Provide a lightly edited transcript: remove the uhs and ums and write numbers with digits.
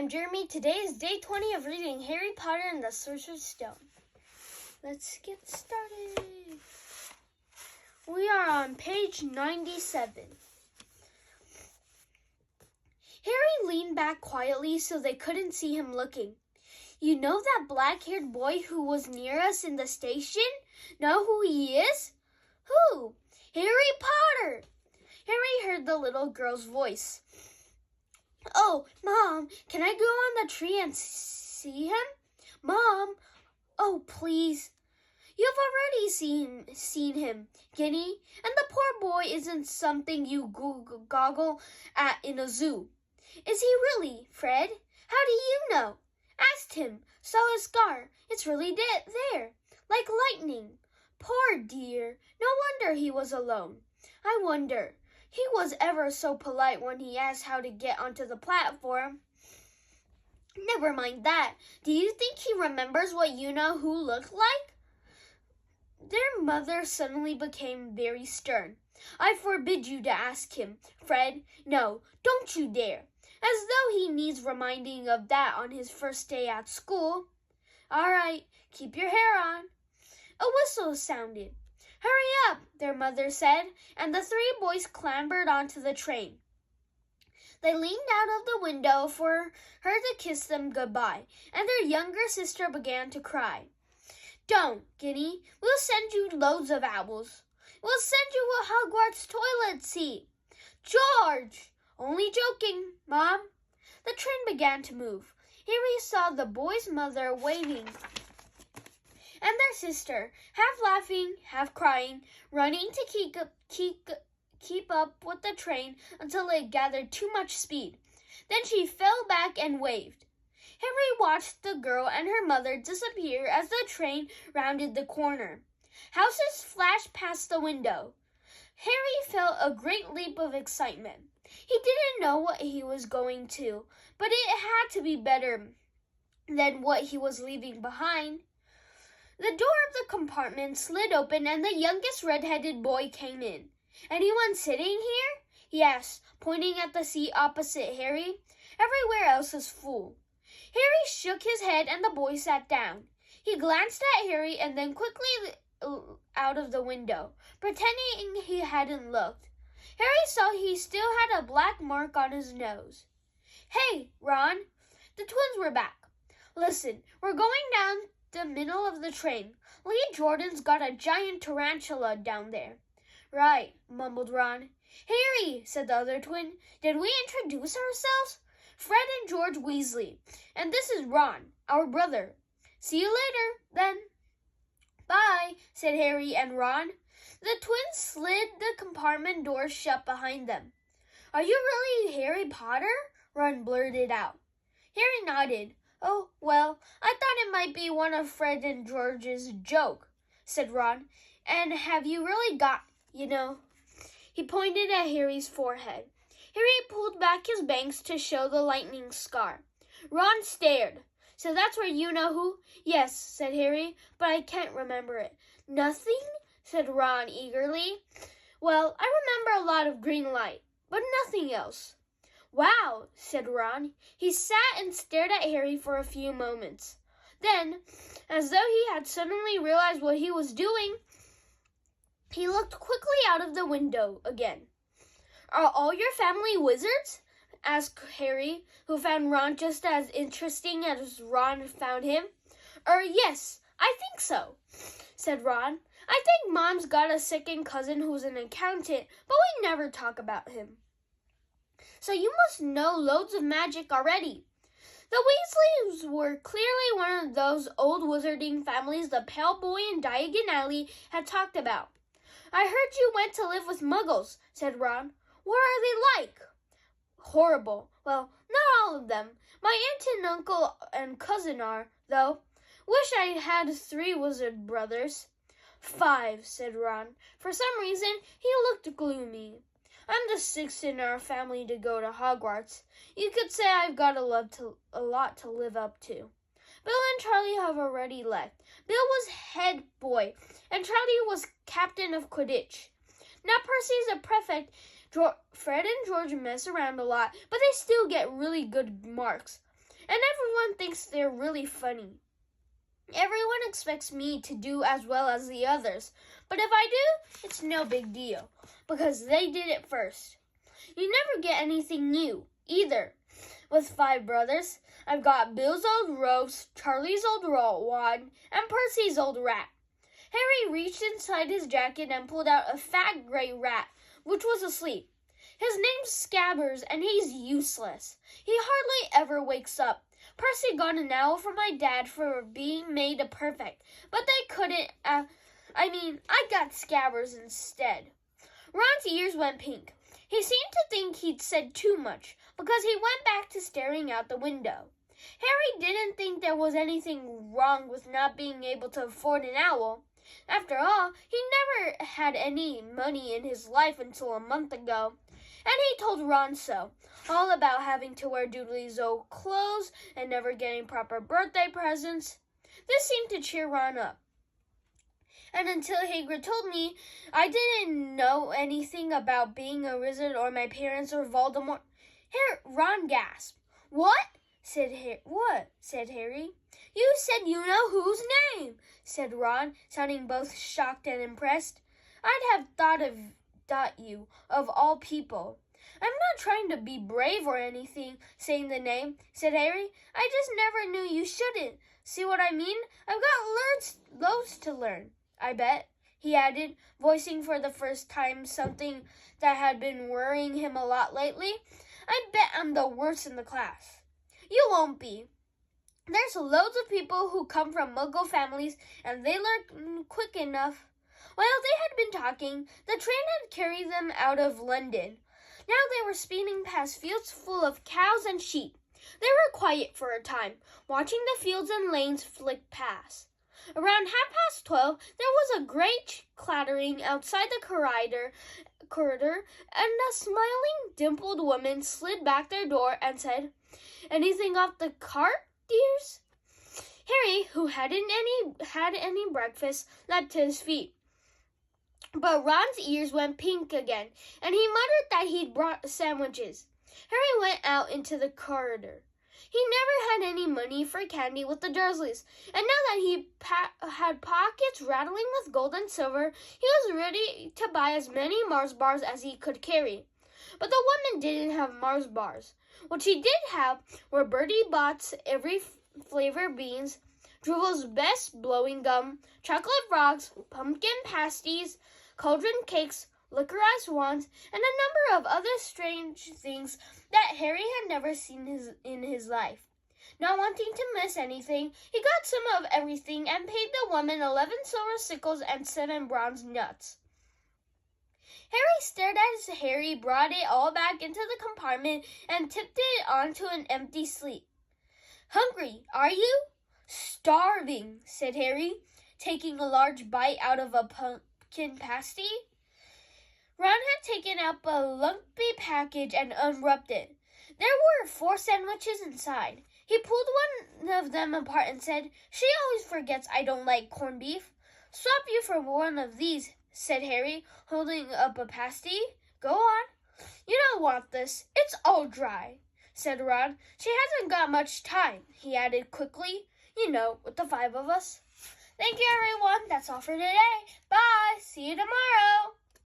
I'm Jeremy. Today is day 20 of reading Harry Potter and the Sorcerer's Stone. Let's get started. We are on page 97. Harry leaned back quietly so they couldn't see him looking. You know that black-haired boy who was near us in the station? Know who he is? Who? Harry Potter! Harry heard the little girl's voice. Oh, Mom, can I go on the tree and see him? Mom, oh, please. You've already seen him, Ginny, and the poor boy isn't something you goggle at in a zoo. Is he really, Fred? How do you know? Asked him. Saw his scar. It's really there, like lightning. Poor dear. No wonder he was alone. I wonder. He was ever so polite when he asked how to get onto the platform. Never mind that. Do you think he remembers what you-know-who looked like? Their mother suddenly became very stern. I forbid you to ask him, Fred. No, don't you dare. As though he needs reminding of that on his first day at school. All right, keep your hair on. A whistle sounded. Hurry up, their mother said, and the three boys clambered onto the train. They leaned out of the window for her to kiss them goodbye, and their younger sister began to cry. Don't, Ginny. We'll send you loads of owls. We'll send you a Hogwarts toilet seat. George! Only joking, Mom. The train began to move. Harry saw the boy's mother waving, and their sister, half laughing, half crying, running to keep up with the train until it gathered too much speed. Then she fell back and waved. Harry watched the girl and her mother disappear as the train rounded the corner. Houses flashed past the window. Harry felt a great leap of excitement. He didn't know what he was going to, but it had to be better than what he was leaving behind. The door of the compartment slid open and the youngest red-headed boy came in. Anyone sitting here? He asked, pointing at the seat opposite Harry. Everywhere else is full. Harry shook his head and the boy sat down. He glanced at Harry and then quickly out of the window, pretending he hadn't looked. Harry saw he still had a black mark on his nose. Hey, Ron. The twins were back. Listen, we're going down the middle of the train. Lee Jordan's got a giant tarantula down there. Right, mumbled Ron. Harry, said the other twin, did we introduce ourselves? Fred and George Weasley. And this is Ron, our brother. See you later, then. Bye, said Harry and Ron. The twins slid the compartment door shut behind them. Are you really Harry Potter? Ron blurted out. Harry nodded. Oh, well, I thought it might be one of Fred and George's joke, said Ron. And have you really got, He pointed at Harry's forehead. Harry pulled back his bangs to show the lightning scar. Ron stared. So that's where you-know-who? Yes, said Harry, but I can't remember it. Nothing? Said Ron eagerly. Well, I remember a lot of green light, but nothing else. Wow, said Ron. He sat and stared at Harry for a few moments. Then, as though he had suddenly realized what he was doing, he looked quickly out of the window again. Are all your family wizards? Asked Harry, who found Ron just as interesting as Ron found him. Yes, I think so, said Ron. I think Mom's got a second cousin who's an accountant, but we never talk about him. So you must know loads of magic already. The Weasleys were clearly one of those old wizarding families the Pale Boy and Diagon Alley had talked about. I heard you went to live with Muggles, said Ron. What are they like? Horrible. Well, not all of them. My aunt and uncle and cousin are, though. Wish I had 3 wizard brothers. 5, said Ron. For some reason, he looked gloomy. I'm the 6th in our family to go to Hogwarts. You could say I've got a lot to live up to. Bill and Charlie have already left. Bill was head boy, and Charlie was captain of Quidditch. Now Percy's a prefect. Fred and George mess around a lot, but they still get really good marks. and everyone thinks they're really funny. Everyone expects me to do as well as the others, but if I do, it's no big deal, because they did it first. You never get anything new, either. With 5 brothers, I've got Bill's old rose, Charlie's old wand, and Percy's old rat. Harry reached inside his jacket and pulled out a fat gray rat, which was asleep. His name's Scabbers, and he's useless. He hardly ever wakes up. Percy got an owl from my dad for being made a perfect, but they couldn't, I got Scabbers instead. Ron's ears went pink. He seemed to think he'd said too much, because he went back to staring out the window. Harry didn't think there was anything wrong with not being able to afford an owl. After all, he never had any money in his life until a month ago. And he told Ron so, all about having to wear Dudley's old clothes and never getting proper birthday presents. This seemed to cheer Ron up. And until Hagrid told me, I didn't know anything about being a wizard or my parents or Voldemort. Ron gasped. What? said Harry. You said you know whose name, said Ron, sounding both shocked and impressed. I'd have thought you, of all people. I'm not trying to be brave or anything, saying the name, said Harry. I just never knew you shouldn't. See what I mean? I've got loads to learn, I bet, he added, voicing for the first time something that had been worrying him a lot lately. I bet I'm the worst in the class. You won't be. There's loads of people who come from Muggle families, and they learn quick enough. While they had been talking, the train had carried them out of London. Now they were speeding past fields full of cows and sheep. They were quiet for a time, watching the fields and lanes flick past. Around 12:30, there was a great clattering outside the corridor, and a smiling, dimpled woman slid back their door and said, "Anything off the cart, dears?" Harry, who hadn't had any breakfast, leapt to his feet. But Ron's ears went pink again, and he muttered that he'd brought sandwiches. Harry went out into the corridor. He never had any money for candy with the Dursleys, and now that he had pockets rattling with gold and silver, he was ready to buy as many Mars bars as he could carry. But the woman didn't have Mars bars. What she did have were Bertie Bott's every flavor beans, Drool's best blowing gum, chocolate frogs, pumpkin pasties, cauldron cakes, liquorized wands, and a number of other strange things that Harry had never seen in his life. Not wanting to miss anything, he got some of everything and paid the woman 11 silver sickles and 7 bronze nuts. Harry stared as Harry brought it all back into the compartment and tipped it onto an empty slate. "Hungry, are you?" "Starving," said Harry, taking a large bite out of a pumpkin pasty. Ron had taken up a lumpy package and unwrapped it. There were 4 sandwiches inside. He pulled one of them apart and said, "She always forgets I don't like corned beef." "Swap you for one of these," said Harry, holding up a pasty. "Go on." "You don't want this. It's all dry," said Ron. "She hasn't got much time," he added quickly. "You know, with the 5 of us." Thank you, everyone. That's all for today. Bye. See you tomorrow.